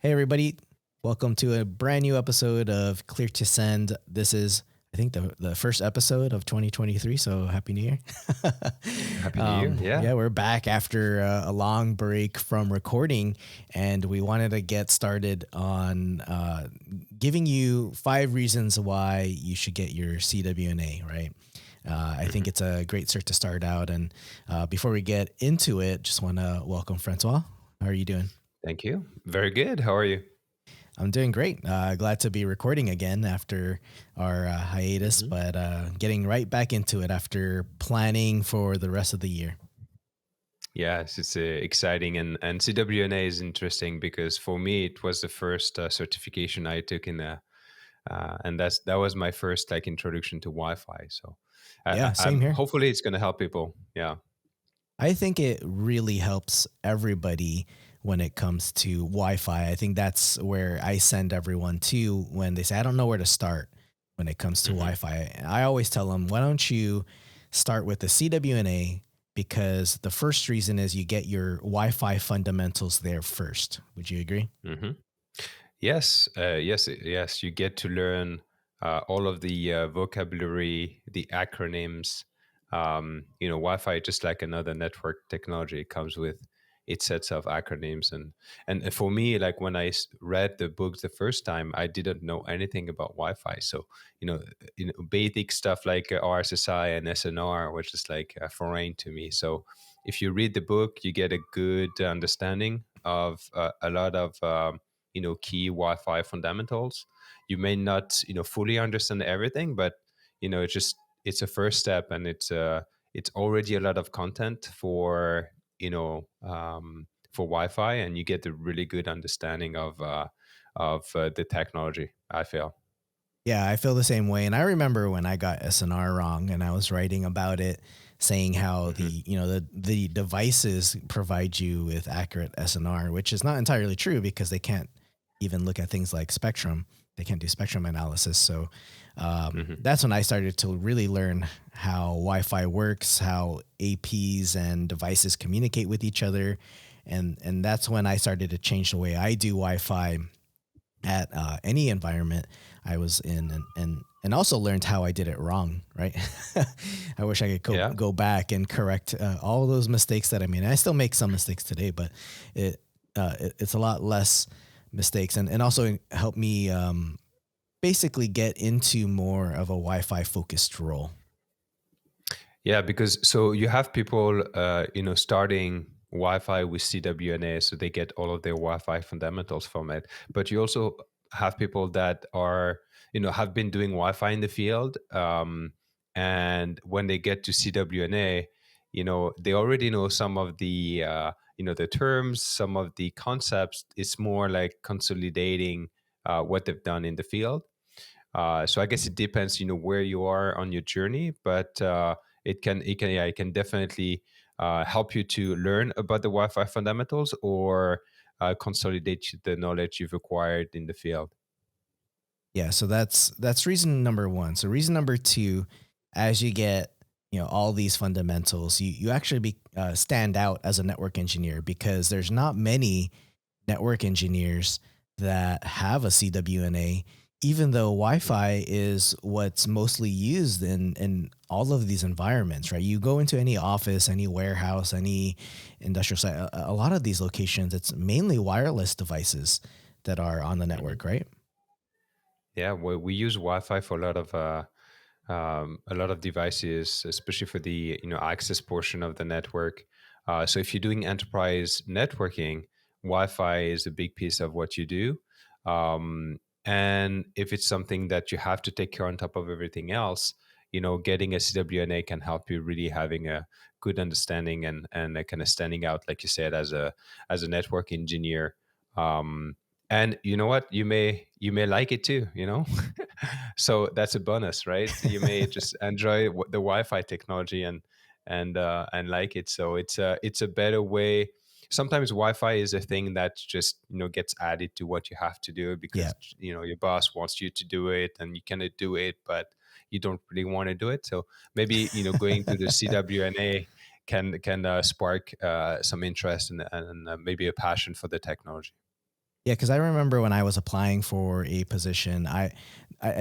Hey, everybody. Welcome to a brand new episode of Clear to Send. This is, I think, the first episode of 2023. So happy New Year. Happy New Year. Yeah. Yeah, we're back after a long break from recording, and we wanted to get started on giving you 5 reasons why you should get your CWNA, right? I think Mhm. it's a great start to start out. And before we get into it, just want to welcome Francois. How are you doing? Thank you. Very good. How are you? I'm doing great. Glad to be recording again after our hiatus, hmm but getting right back into it after planning for the rest of the year. Yes, it's exciting, and CWNA is interesting because for me it was the first certification I took and that was my first like introduction to Wi-Fi. So Yeah, same I'm here. hopefully it's going to help people. Yeah. I think it really helps everybody when it comes to Wi Fi. I think that's where I send everyone to when they say, I don't know where to start when it comes to Wi hmm Fi. I always tell them, why don't you start with the CWNA? Because the first reason is you get your Wi Fi fundamentals there first. Would you agree? hmm Yes, yes. You get to learn all of the vocabulary, the acronyms. Wi-Fi, just like another network technology, it comes with its sets of acronyms. And for me, like when I read the book the first time, I didn't know anything about Wi-Fi. So basic stuff like RSSI and SNR was just like foreign to me. So if you read the book, you get a good understanding of a lot of key Wi-Fi fundamentals. You may not fully understand everything, but it's a first step, and it's already a lot of content for Wi-Fi, and you get a really good understanding of the technology, I feel. Yeah, I feel the same way. And I remember when I got SNR wrong and I was writing about it, saying how hmm the devices provide you with accurate SNR, which is not entirely true because they can't even look at things like spectrum. They can't do spectrum analysis. So hmm that's when I started to really learn how Wi-Fi works, how APs and devices communicate with each other, and that's when I started to change the way I do Wi-Fi at any environment I was in, and also learned how I did it wrong. Right. I wish I could Yeah. go back and correct all those mistakes that I made. I still make some mistakes today, but it's a lot less mistakes, and also help me basically get into more of a Wi-Fi focused role. Yeah, because so you have people, starting Wi-Fi with CWNA, so they get all of their Wi-Fi fundamentals from it. But you also have people that are, have been doing Wi-Fi in the field, and when they get to CWNA, they already know some of the terms, some of the concepts. It's more like consolidating what they've done in the field. So I guess it depends, where you are on your journey, but it can definitely help you to learn about the Wi-Fi fundamentals or consolidate the knowledge you've acquired in the field. Yeah, so that's reason number one. So reason number two, as you get all these fundamentals, you actually stand out as a network engineer because there's not many network engineers that have a CWNA, even though Wi-Fi is what's mostly used in all of these environments, right? You go into any office, any warehouse, any industrial site, a lot of these locations, it's mainly wireless devices that are on the Mhm. network, right? Yeah, we use Wi-Fi for a lot of devices, especially for the access portion of the network. So if you're doing enterprise networking, Wi-Fi is a big piece of what you do. And if it's something that you have to take care on top of everything else, getting a CWNA can help you really having a good understanding and kind of standing out, like you said, as a network engineer. And you know what? You may like it too. So that's a bonus, right? You may just enjoy the Wi-Fi technology and like it. So it's a better way. Sometimes Wi-Fi is a thing that just gets added to what you have to do Yeah. because your boss wants you to do it and you cannot do it, but you don't really want to do it. So maybe going to the CWNA can spark some interest and maybe a passion for the technology. Yeah, because I remember when I was applying for a position, I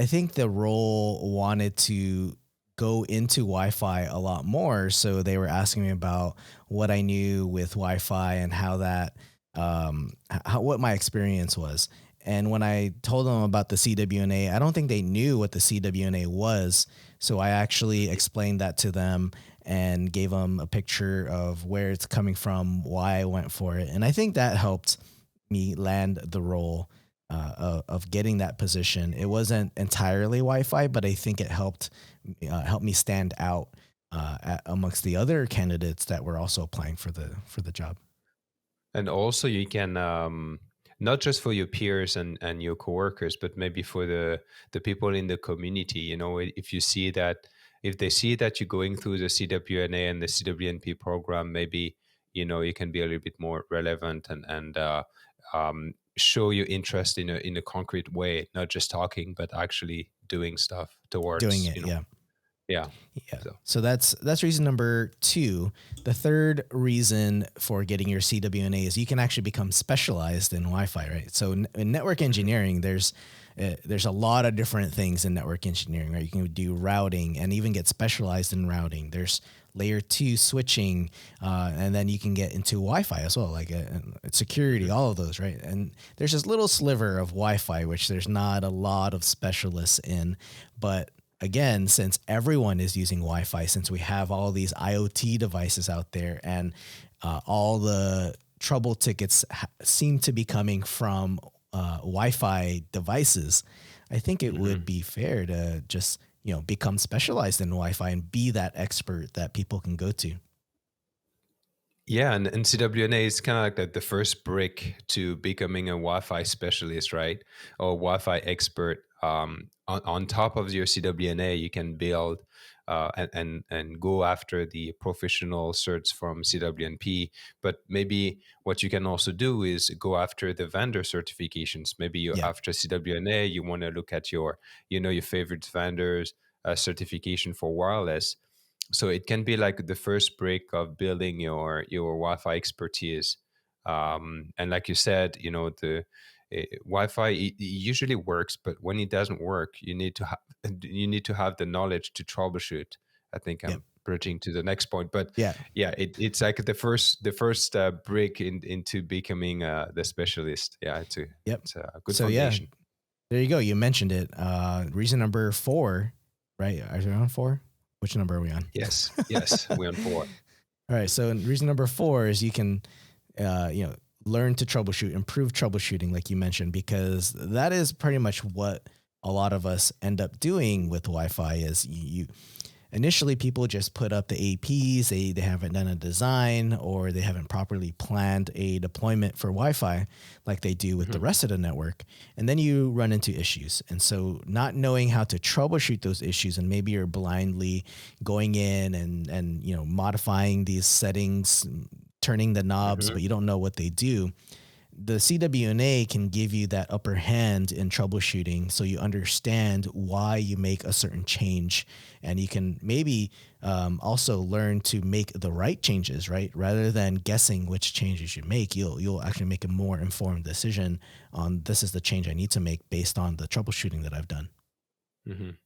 think the role wanted to go into Wi-Fi a lot more. So they were asking me about what I knew with Wi-Fi and how that, how what my experience was. And when I told them about the CWNA, I don't think they knew what the CWNA was. So I actually explained that to them and gave them a picture of where it's coming from, why I went for it, and I think that helped me land the role of getting that position. It wasn't entirely Wi-Fi, but I think it helped me stand out amongst the other candidates that were also applying for the job. And also, you can not just for your peers and your coworkers, but maybe for the people in the community. You know, if you see that, if they see that you're going through the CWNA and the CWNP program, maybe you can be a little bit more relevant and show your interest in a concrete way, not just talking, but actually doing stuff Doing towards it, yeah. yeah. Yeah. So. So that's reason number two. The third reason for getting your CWNA is you can actually become specialized in Wi-Fi, right? So in network engineering, there's a lot of different things in network engineering, right? You can do routing and even get specialized in routing. There's layer two switching, and then you can get into Wi-Fi as well, like security, all of those, right? And there's this little sliver of Wi-Fi which there's not a lot of specialists in, but again, since everyone is using Wi-Fi, since we have all these IoT devices out there, and all the trouble tickets seem to be coming from Wi-Fi devices, I think it would Mhm. be fair to just become specialized in Wi-Fi and be that expert that people can go to. Yeah, and CWNA is kind of like the first brick to becoming a Wi-Fi specialist, right? Or Wi-Fi expert. On top of your CWNA, you can build and go after the professional certs from CWNP. But maybe what you can also do is go after the vendor certifications. Maybe you Yeah, after CWNA, you want to look at your favorite vendors certification for wireless, so it can be like the first brick of building your Wi-Fi expertise. And like you said, the Wi-Fi it usually works, but when it doesn't work, you need to have the knowledge to troubleshoot. I think yep, I'm bridging to the next point, but yeah, yeah, it's like the first brick into becoming the specialist. Yeah, yep. it's a good So yeah, foundation. there you go. You mentioned it. Reason number four, right? Are we on four? Which number are we on? Yes, yes, we're on board. All right. So reason number four is you can, learn to troubleshoot, improve troubleshooting, like you mentioned, because that is pretty much what a lot of us end up doing with Wi-Fi. Is you initially people just put up the APs, they haven't done a design or they haven't properly planned a deployment for Wi-Fi like they do with the Mhm. rest of the network. And then you run into issues. And so not knowing how to troubleshoot those issues, and maybe you're blindly going in and modifying these settings, turning the knobs, Mhm. but you don't know what they do. The CWNA can give you that upper hand in troubleshooting so you understand why you make a certain change, and you can maybe also learn to make the right changes, right? Rather than guessing which changes you make, you'll actually make a more informed decision on this is the change I need to make based on the troubleshooting that I've done. Mhm.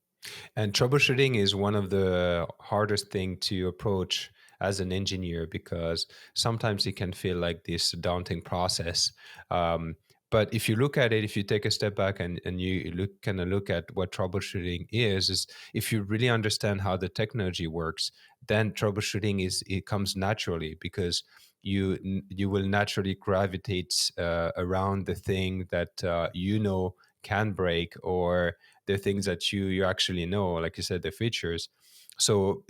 And troubleshooting is one of the hardest thing to approach as an engineer because sometimes it can feel like this daunting process. Um, but if you look at it, if you take a step back and you look at what troubleshooting is if you really understand how the technology works, then troubleshooting it comes naturally because you will naturally gravitate around the thing that can break, or the things that you actually know, like you said, the features. So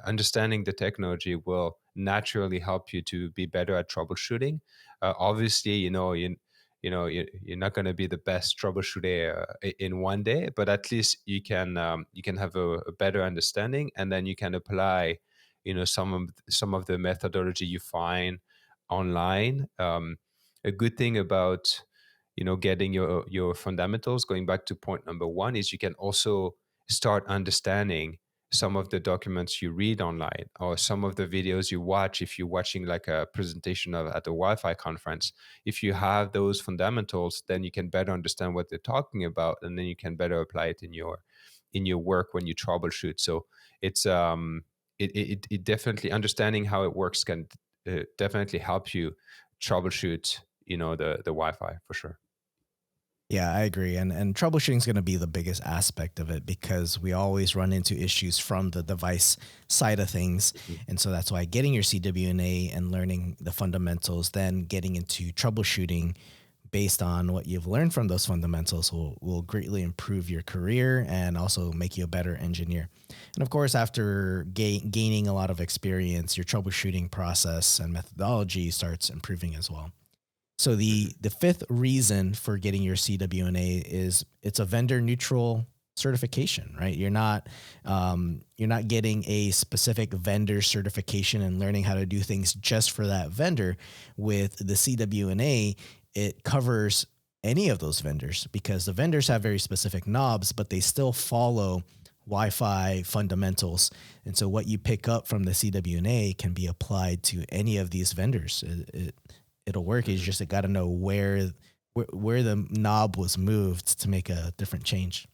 understanding the technology will naturally help you to be better at troubleshooting. Obviously, you're not going to be the best troubleshooter in one day, but at least you can have a better understanding, and then you can apply some of the methodology you find online. A good thing about getting your fundamentals, going back to point number one, is you can also start understanding some of the documents you read online, or some of the videos you watch if you're watching like a presentation at a Wi-Fi conference. If you have those fundamentals, then you can better understand what they're talking about, and then you can better apply it in your work when you troubleshoot. So it's it definitely, understanding how it works can definitely help you troubleshoot, the Wi-Fi for sure. Yeah, I agree. And troubleshooting is going to be the biggest aspect of it because we always run into issues from the device side of things. Mhm. And so that's why getting your CWNA and learning the fundamentals, then getting into troubleshooting based on what you've learned from those fundamentals will greatly improve your career and also make you a better engineer. And of course, after gaining a lot of experience, your troubleshooting process and methodology starts improving as well. So Mhm. the fifth reason for getting your CWNA is it's a vendor neutral certification, right? You're not getting a specific vendor certification and learning how to do things just for that vendor. With the CWNA, it covers any of those vendors because the vendors have very specific knobs, but they still follow Wi-Fi fundamentals. And so what you pick up from the CWNA can be applied to any of these vendors. It'll work. Is Mhm. just got to know where the knob was moved to make a different change.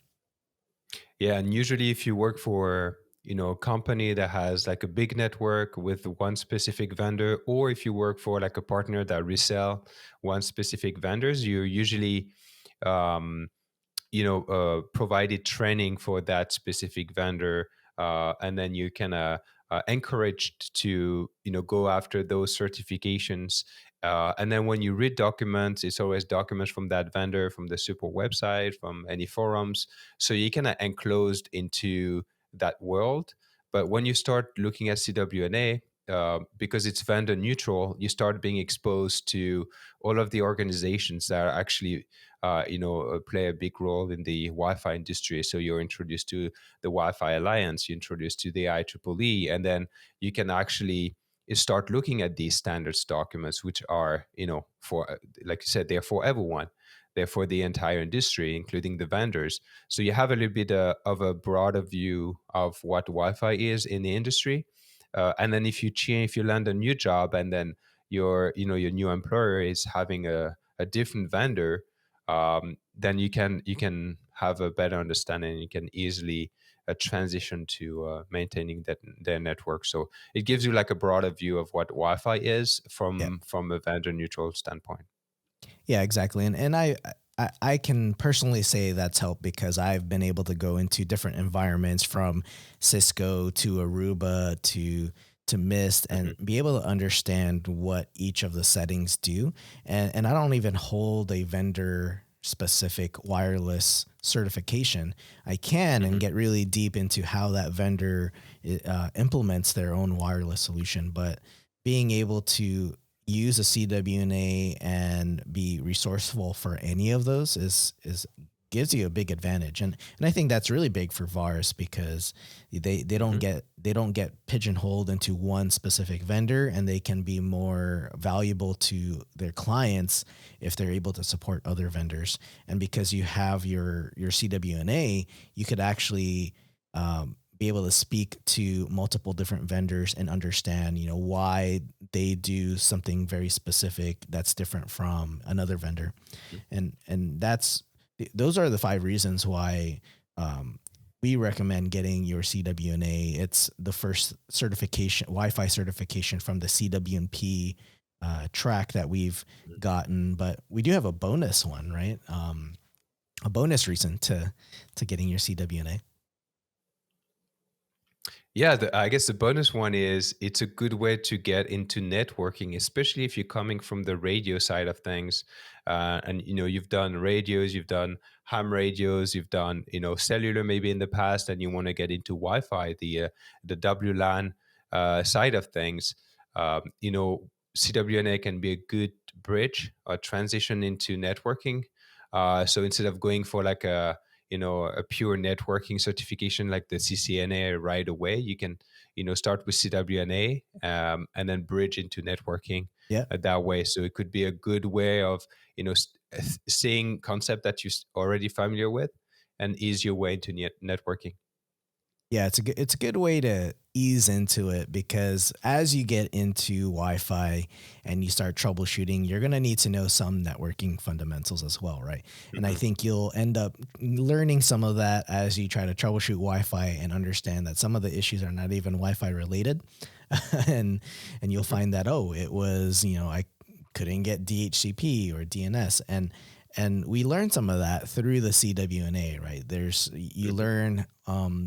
Yeah, and usually if you work for, a company that has like a big network with one specific vendor, or if you work for like a partner that resell one specific vendors, you're usually um, provided training for that specific vendor, and then you can encouraged to go after those certifications. And then when you read documents, it's always documents from that vendor, from the support website, from any forums, so you kind of enclosed into that world. But when you start looking at CWNA, because it's vendor neutral, you start being exposed to all of the organizations that are actually play a big role in the Wi-Fi industry. So you're introduced to the Wi-Fi Alliance, you're introduced to the IEEE, and then you can actually start looking at these standards documents, which are, for, like you said, they're for everyone. They're for the entire industry, including the vendors. So you have a little bit of a broader view of what Wi-Fi is in the industry. And then if you land a new job, and then your new employer is having a different vendor, then you can have a better understanding. You can easily transition to maintaining their network. So it gives you like a broader view of what Wi-Fi is Yeah. from a vendor neutral standpoint. Yeah, exactly. And I can personally say that's helped because I've been able to go into different environments from Cisco to Aruba to Mist and Mhm. be able to understand what each of the settings do. And I don't even hold a vendor specific wireless certification. I can and Mhm. get really deep into how that vendor implements their own wireless solution, but being able to use a CWNA and be resourceful for any of those is gives you a big advantage. And I think that's really big for VARs because Mhm. they don't get pigeonholed into one specific vendor, and they can be more valuable to their clients if they're able to support other vendors. And because you have your CWNA, you could actually be able to speak to multiple different vendors and understand, why they do something very specific that's different from another vendor. And those are the five reasons why um, we recommend getting your CWNA. It's the first certification, Wi-Fi certification from the CWNP track that we've Mhm. gotten, but we do have a bonus one, right? A bonus reason to getting your CWNA. Yeah, I guess the bonus one is it's a good way to get into networking, especially if you're coming from the radio side of things. And you've done radios, you've done ham radios, you've done cellular maybe in the past, and you want to get into Wi-Fi, the WLAN side of things. CWNA can be a good bridge or transition into networking. So instead of going for like a pure networking certification like the CCNA right away, you can start with CWNA, and then bridge into networking Yeah. that way. So it could be a good way of seeing concept that you're already familiar with, and ease your way into networking. Yeah, it's a good way to ease into it because as you get into Wi-Fi and you start troubleshooting, you're going to need to know some networking fundamentals as well, right? And I Hmm. think you'll end up learning some of that as you try to troubleshoot Wi-Fi and understand that some of the issues are not even Wi-Fi related. and you'll Hmm. find that, oh, it was, I couldn't get DHCP or DNS, and we learn some of that through the CWNA, right? There's you Hmm. learn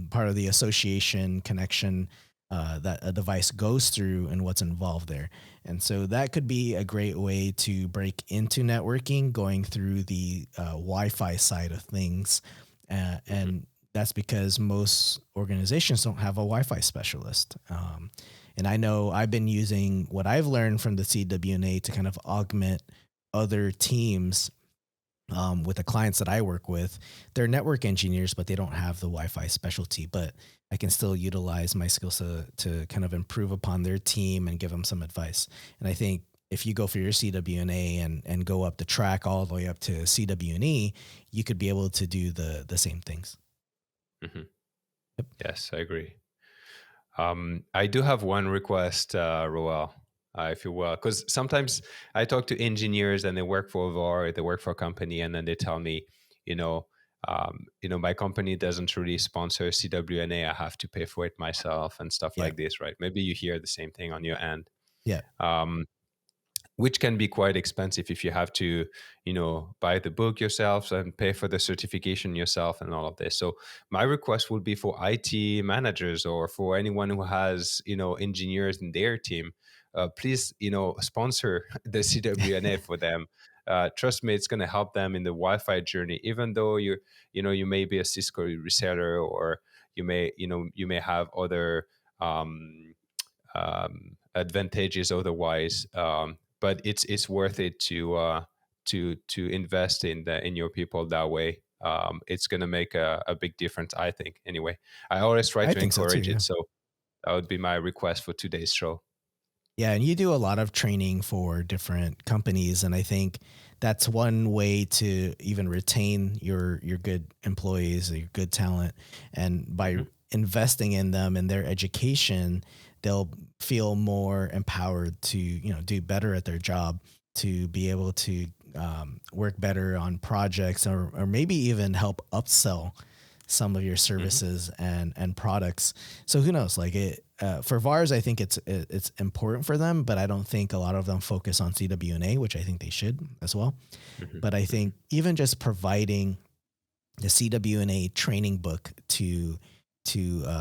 part of the association connection that a device goes through and what's involved there, and so that could be a great way to break into networking, going through the Wi-Fi side of things, Hmm. and that's because most organizations don't have a Wi-Fi specialist. And I know I've been using what I've learned from the CWNA to kind of augment other teams with the clients that I work with. They're network engineers, but they don't have the Wi-Fi specialty. But I can still utilize my skills to kind of improve upon their team and give them some advice. And I think if you go for your CWNA and go up the track all the way up to CWNE, you could be able to do the same things. Hmm. Yep. Yes, I agree. I do have one request, Roel, if you will, because sometimes I talk to engineers and they work for VAR, they work for a company, and then they tell me, you know, my company doesn't really sponsor CWNA. I have to pay for it myself and stuff Yeah. like this, right? Maybe you hear the same thing on your end. Yeah. Um, which can be quite expensive if you have to, buy the book yourself and pay for the certification yourself and all of this. So my request would be for IT managers or for anyone who has, engineers in their team, please, sponsor the CWNA for them. Trust me, it's going to help them in the Wi-Fi journey. Even though you may be a Cisco reseller, or you may have other advantages otherwise. But it's worth it to invest in your people that way. It's going to make a big difference, I think. Anyway, I always try I to think so too. encourage Yeah. it. So that would be my request for today's show. Yeah, and you do a lot of training for different companies, and I think that's one way to even retain your good employees, your good talent, and by Hmm. investing in them and their education, they'll feel more empowered to do better at their job, to be able to work better on projects, or maybe even help upsell some of your Hmm. services and products. So who knows? Like for VARs, I think it's important for them, but I don't think a lot of them focus on CWNA, which I think they should as well. Hmm. But I Hmm. think even just providing the CWNA training book to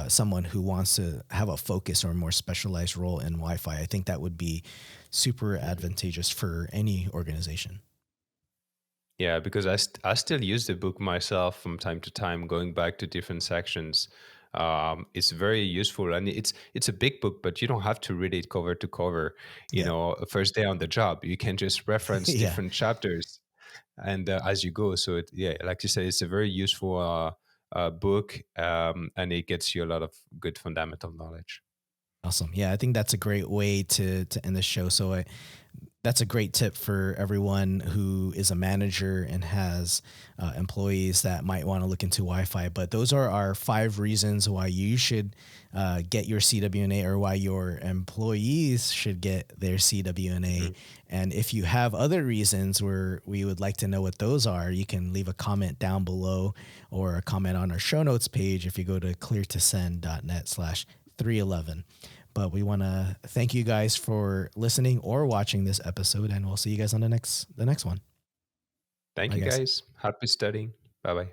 someone who wants to have a focus or a more specialized role in Wi-Fi, I think that would be super Hmm. advantageous for any organization. Yeah, because I still use the book myself from time to time, going back to different sections. It's very useful, and it's a big book, but you don't have to read it cover to cover. Yeah, First day on the job, you can just reference yeah. different chapters, and as you go. So yeah, like you said, it's a very useful book, and it gets you a lot of good fundamental knowledge. Awesome. Yeah, I think that's a great way to end the show. So that's a great tip for everyone who is a manager and has employees that might want to look into Wi-Fi. But those are our 5 reasons why you should get your CWNA, or why your employees should get their CWNA. Hmm. And if you have other reasons where we would like to know what those are, you can leave a comment down below, or a comment on our show notes page if you go to cleartosend.net/311. But we want to thank you guys for listening or watching this episode, and we'll see you guys on the next one. Thank Bye, you, guys. guys. Happy studying. Bye bye.